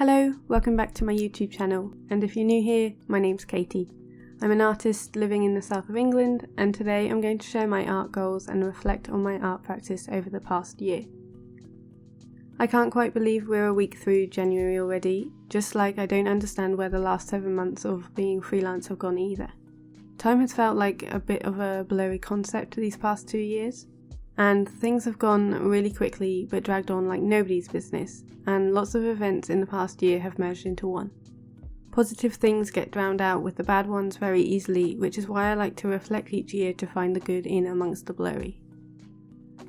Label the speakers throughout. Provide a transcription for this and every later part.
Speaker 1: Hello, welcome back to my YouTube channel, and if you're new here, my name's Katie. I'm an artist living in the south of England, and today I'm going to share my art goals and reflect on my art practice over the past year. I can't quite believe we're a week through January already, just like I don't understand where the last 7 months of being freelance have gone either. Time has felt like a bit of a blurry concept these past 2 years. And things have gone really quickly but dragged on like nobody's business, and lots of events in the past year have merged into one. Positive things get drowned out with the bad ones very easily, which is why I like to reflect each year to find the good in amongst the blurry.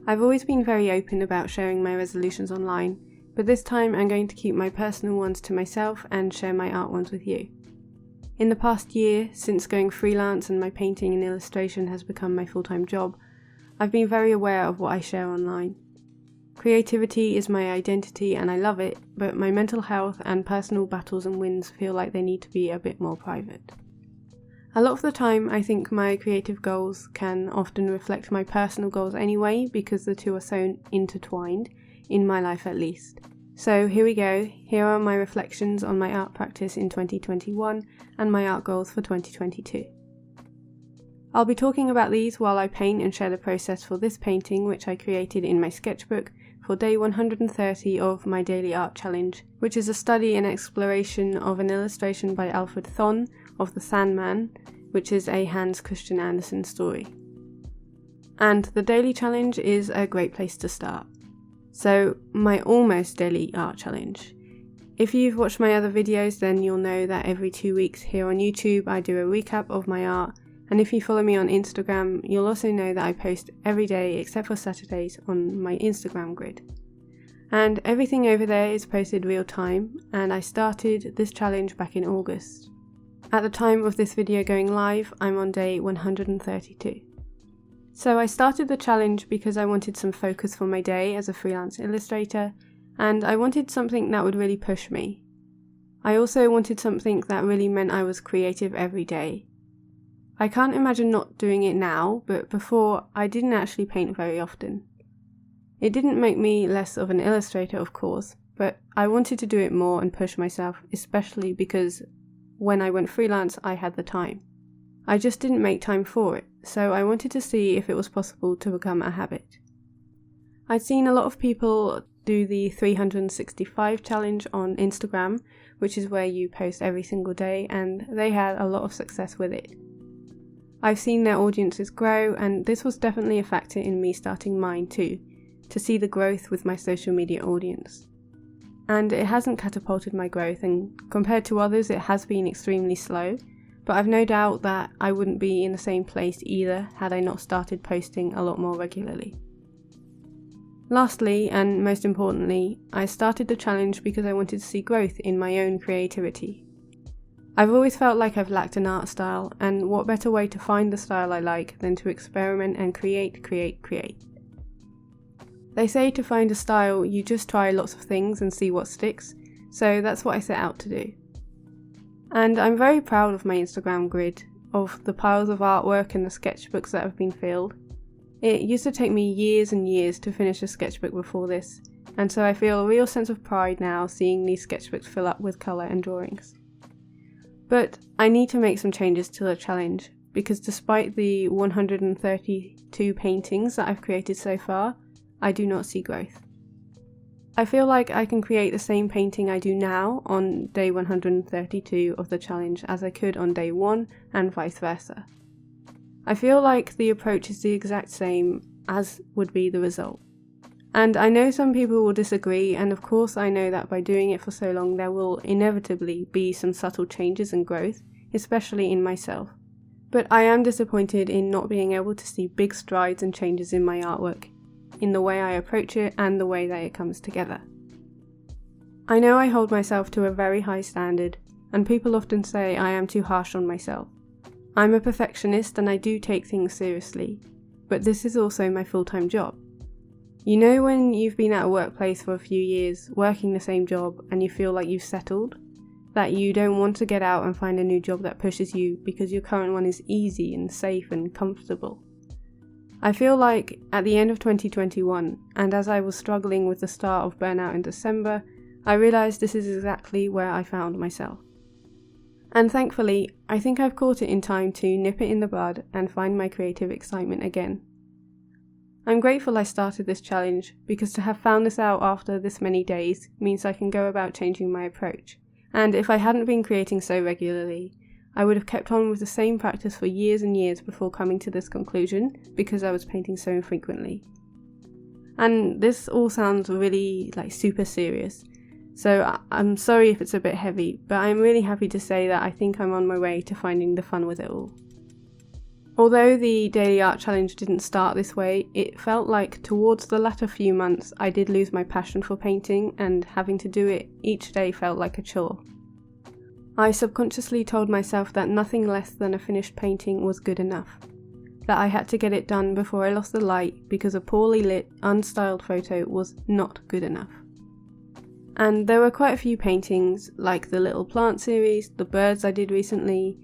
Speaker 1: I've always been very open about sharing my resolutions online, but this time I'm going to keep my personal ones to myself and share my art ones with you. In the past year, since going freelance and my painting and illustration has become my full-time job, I've been very aware of what I share online. Creativity is my identity and I love it, but my mental health and personal battles and wins feel like they need to be a bit more private. A lot of the time I think my creative goals can often reflect my personal goals anyway, because the two are so intertwined, in my life at least. So here we go, here are my reflections on my art practice in 2021 and my art goals for 2022. I'll be talking about these while I paint and share the process for this painting, which I created in my sketchbook for day 130 of my daily art challenge, which is a study and exploration of an illustration by Alfred Thon of The Sandman, which is a Hans Christian Andersen story. And the daily challenge is a great place to start. So, my almost daily art challenge. If you've watched my other videos, then you'll know that every 2 weeks here on YouTube I do a recap of my art. And if you follow me on Instagram, you'll also know that I post every day except for Saturdays on my Instagram grid. And everything over there is posted real time, and I started this challenge back in August. At the time of this video going live, I'm on day 132. So I started the challenge because I wanted some focus for my day as a freelance illustrator, and I wanted something that would really push me. I also wanted something that really meant I was creative every day. I can't imagine not doing it now, but before, I didn't actually paint very often. It didn't make me less of an illustrator, of course, but I wanted to do it more and push myself, especially because when I went freelance, I had the time. I just didn't make time for it, so I wanted to see if it was possible to become a habit. I'd seen a lot of people do the 365 challenge on Instagram, which is where you post every single day, and they had a lot of success with it. I've seen their audiences grow, and this was definitely a factor in me starting mine too, to see the growth with my social media audience. And it hasn't catapulted my growth, and compared to others it has been extremely slow, but I've no doubt that I wouldn't be in the same place either had I not started posting a lot more regularly. Lastly, and most importantly, I started the challenge because I wanted to see growth in my own creativity. I've always felt like I've lacked an art style, and what better way to find the style I like than to experiment and create. They say to find a style, you just try lots of things and see what sticks, so that's what I set out to do. And I'm very proud of my Instagram grid, of the piles of artwork and the sketchbooks that have been filled. It used to take me years and years to finish a sketchbook before this, and so I feel a real sense of pride now seeing these sketchbooks fill up with colour and drawings. But I need to make some changes to the challenge, because despite the 132 paintings that I've created so far, I do not see growth. I feel like I can create the same painting I do now on day 132 of the challenge as I could on day 1 and vice versa. I feel like the approach is the exact same as would be the result. And I know some people will disagree, and of course I know that by doing it for so long there will inevitably be some subtle changes and growth, especially in myself. But I am disappointed in not being able to see big strides and changes in my artwork, in the way I approach it and the way that it comes together. I know I hold myself to a very high standard, and people often say I am too harsh on myself. I'm a perfectionist and I do take things seriously, but this is also my full-time job. You know when you've been at a workplace for a few years, working the same job, and you feel like you've settled? That you don't want to get out and find a new job that pushes you because your current one is easy and safe and comfortable. I feel like at the end of 2021, and as I was struggling with the start of burnout in December, I realised this is exactly where I found myself. And thankfully, I think I've caught it in time to nip it in the bud and find my creative excitement again. I'm grateful I started this challenge because to have found this out after this many days means I can go about changing my approach. And if I hadn't been creating so regularly, I would have kept on with the same practice for years and years before coming to this conclusion because I was painting so infrequently. And this all sounds really super serious, so I'm sorry if it's a bit heavy, but I'm really happy to say that I think I'm on my way to finding the fun with it all. Although the daily art challenge didn't start this way, it felt like towards the latter few months I did lose my passion for painting, and having to do it each day felt like a chore. I subconsciously told myself that nothing less than a finished painting was good enough, that I had to get it done before I lost the light because a poorly lit, unstyled photo was not good enough. And there were quite a few paintings, like the little plant series, the birds I did recently,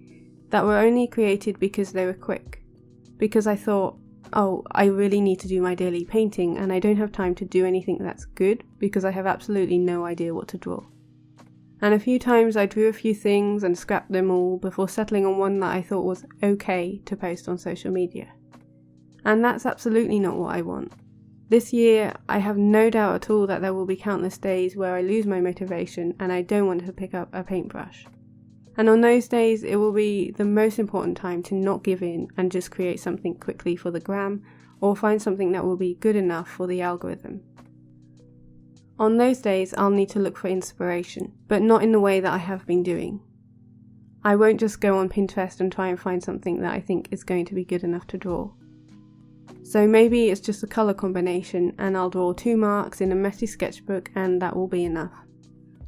Speaker 1: that were only created because they were quick. Because I thought, oh, I really need to do my daily painting and I don't have time to do anything that's good because I have absolutely no idea what to draw. And a few times I drew a few things and scrapped them all before settling on one that I thought was okay to post on social media. And that's absolutely not what I want. This year, I have no doubt at all that there will be countless days where I lose my motivation and I don't want to pick up a paintbrush. And on those days, it will be the most important time to not give in and just create something quickly for the gram, or find something that will be good enough for the algorithm. On those days, I'll need to look for inspiration, but not in the way that I have been doing. I won't just go on Pinterest and try and find something that I think is going to be good enough to draw. So maybe it's just a colour combination and I'll draw 2 marks in a messy sketchbook and that will be enough.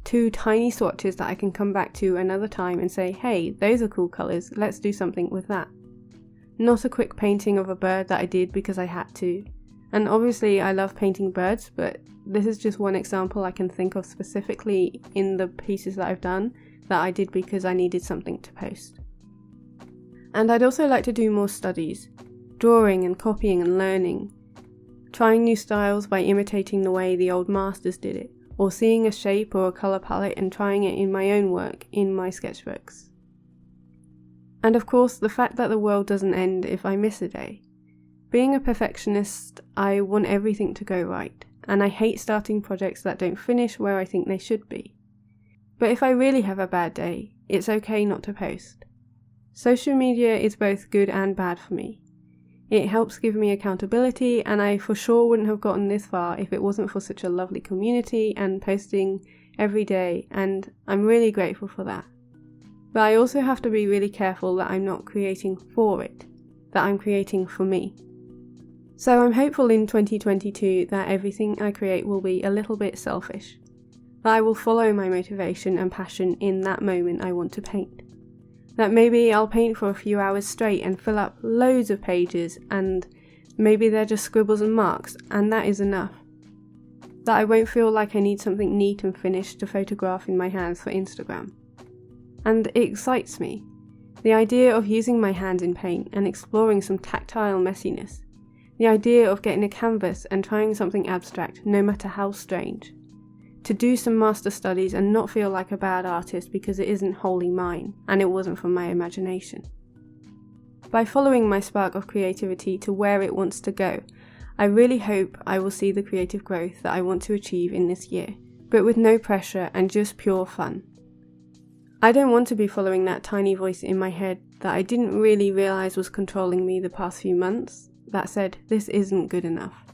Speaker 1: 2 tiny swatches that I can come back to another time and say, hey, those are cool colours, let's do something with that. Not a quick painting of a bird that I did because I had to. And obviously I love painting birds, but this is just one example I can think of specifically in the pieces that I've done that I did because I needed something to post. And I'd also like to do more studies, drawing and copying and learning, trying new styles by imitating the way the old masters did it, or seeing a shape or a colour palette and trying it in my own work, in my sketchbooks. And of course, the fact that the world doesn't end if I miss a day. Being a perfectionist, I want everything to go right, and I hate starting projects that don't finish where I think they should be. But if I really have a bad day, it's okay not to post. Social media is both good and bad for me. It helps give me accountability, and I for sure wouldn't have gotten this far if it wasn't for such a lovely community and posting every day, and I'm really grateful for that. But I also have to be really careful that I'm not creating for it, that I'm creating for me. So I'm hopeful in 2022 that everything I create will be a little bit selfish, that I will follow my motivation and passion in that moment I want to paint. That maybe I'll paint for a few hours straight and fill up loads of pages, and maybe they're just scribbles and marks, and that is enough. That I won't feel like I need something neat and finished to photograph in my hands for Instagram. And it excites me. The idea of using my hands in paint and exploring some tactile messiness. The idea of getting a canvas and trying something abstract, no matter how strange. To do some master studies and not feel like a bad artist because it isn't wholly mine, and it wasn't from my imagination. By following my spark of creativity to where it wants to go, I really hope I will see the creative growth that I want to achieve in this year, but with no pressure and just pure fun. I don't want to be following that tiny voice in my head that I didn't really realise was controlling me the past few months, that said, this isn't good enough.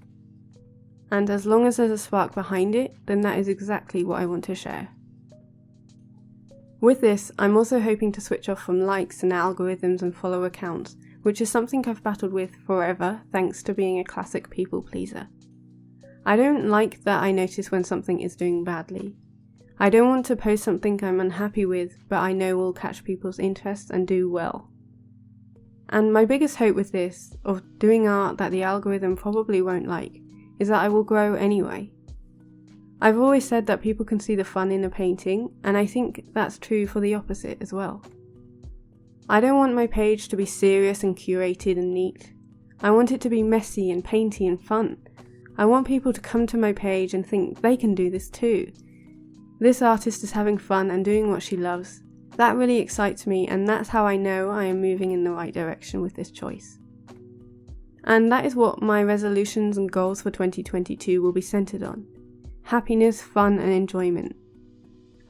Speaker 1: And as long as there's a spark behind it, then that is exactly what I want to share. With this, I'm also hoping to switch off from likes and algorithms and follow accounts, which is something I've battled with forever thanks to being a classic people pleaser. I don't like that I notice when something is doing badly. I don't want to post something I'm unhappy with, but I know will catch people's interest and do well. And my biggest hope with this, of doing art that the algorithm probably won't like, is that I will grow anyway. I've always said that people can see the fun in a painting, and I think that's true for the opposite as well. I don't want my page to be serious and curated and neat. I want it to be messy and painty and fun. I want people to come to my page and think they can do this too. This artist is having fun and doing what she loves. That really excites me, and that's how I know I am moving in the right direction with this choice. And that is what my resolutions and goals for 2022 will be centered on. Happiness, fun, and enjoyment.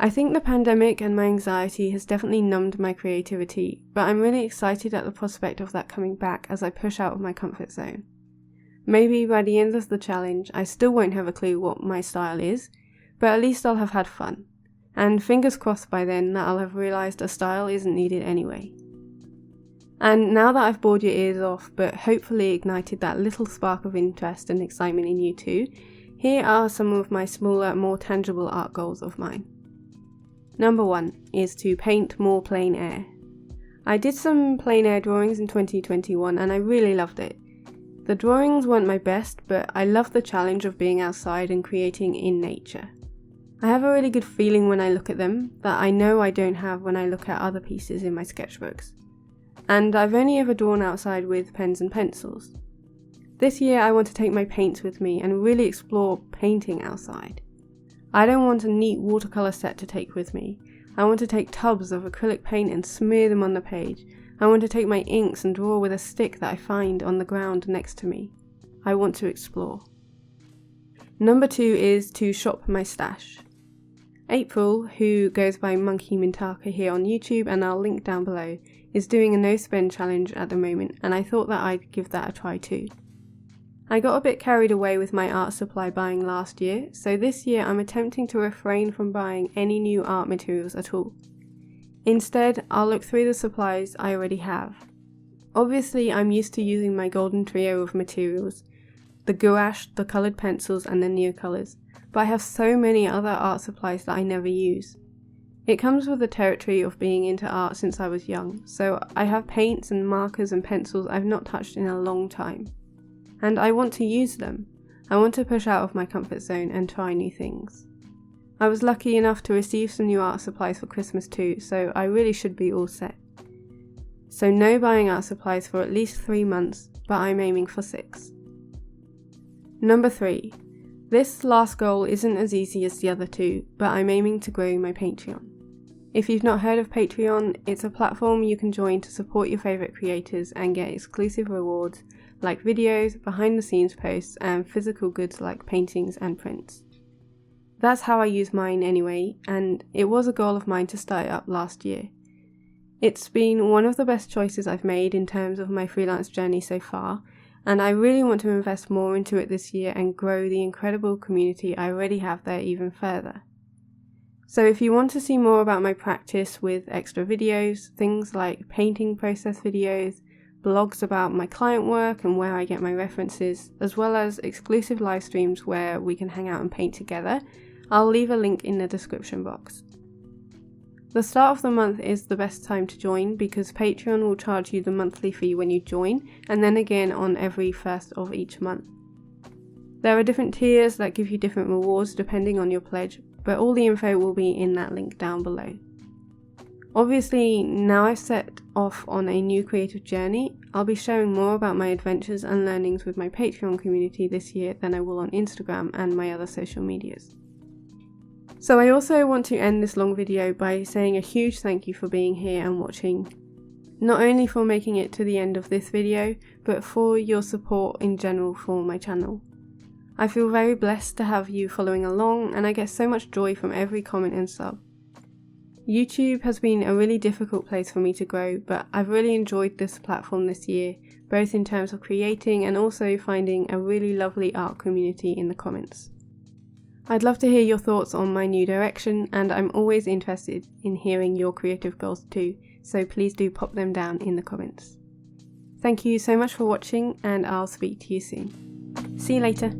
Speaker 1: I think the pandemic and my anxiety has definitely numbed my creativity, but I'm really excited at the prospect of that coming back as I push out of my comfort zone. Maybe by the end of the challenge, I still won't have a clue what my style is, but at least I'll have had fun. And fingers crossed by then that I'll have realised a style isn't needed anyway. And now that I've bored your ears off, but hopefully ignited that little spark of interest and excitement in you too, here are some of my smaller, more tangible art goals of mine. Number 1 is to paint more plein air. I did some plein air drawings in 2021 and I really loved it. The drawings weren't my best, but I love the challenge of being outside and creating in nature. I have a really good feeling when I look at them that I know I don't have when I look at other pieces in my sketchbooks. And I've only ever drawn outside with pens and pencils. This year I want to take my paints with me and really explore painting outside. I don't want a neat watercolour set to take with me. I want to take tubs of acrylic paint and smear them on the page. I want to take my inks and draw with a stick that I find on the ground next to me. I want to explore. Number 2 is to shop my stash. April, who goes by Monkey Mintaka here on YouTube and I'll link down below, is doing a no spend challenge at the moment and I thought that I'd give that a try too. I got a bit carried away with my art supply buying last year, so this year I'm attempting to refrain from buying any new art materials at all. Instead, I'll look through the supplies I already have. Obviously, I'm used to using my golden trio of materials, the gouache, the coloured pencils and the neocolours, but I have so many other art supplies that I never use. It comes with the territory of being into art since I was young, so I have paints and markers and pencils I've not touched in a long time. And I want to use them. I want to push out of my comfort zone and try new things. I was lucky enough to receive some new art supplies for Christmas too, so I really should be all set. So no buying art supplies for at least 3 months, but I'm aiming for 6. Number 3. This last goal isn't as easy as the other two, but I'm aiming to grow my Patreon. If you've not heard of Patreon, it's a platform you can join to support your favourite creators and get exclusive rewards like videos, behind the scenes posts and physical goods like paintings and prints. That's how I use mine anyway, and it was a goal of mine to start it up last year. It's been one of the best choices I've made in terms of my freelance journey so far, and I really want to invest more into it this year and grow the incredible community I already have there even further. So if you want to see more about my practice with extra videos, things like painting process videos, blogs about my client work and where I get my references, as well as exclusive live streams where we can hang out and paint together, I'll leave a link in the description box. The start of the month is the best time to join because Patreon will charge you the monthly fee when you join and then again on every first of each month. There are different tiers that give you different rewards depending on your pledge, but all the info will be in that link down below. Obviously, now I've set off on a new creative journey, I'll be sharing more about my adventures and learnings with my Patreon community this year than I will on Instagram and my other social medias. So I also want to end this long video by saying a huge thank you for being here and watching. Not only for making it to the end of this video, but for your support in general for my channel. I feel very blessed to have you following along and I get so much joy from every comment and sub. YouTube has been a really difficult place for me to grow, but I've really enjoyed this platform this year, both in terms of creating and also finding a really lovely art community in the comments. I'd love to hear your thoughts on my new direction, and I'm always interested in hearing your creative goals too, so please do pop them down in the comments. Thank you so much for watching, and I'll speak to you soon. See you later.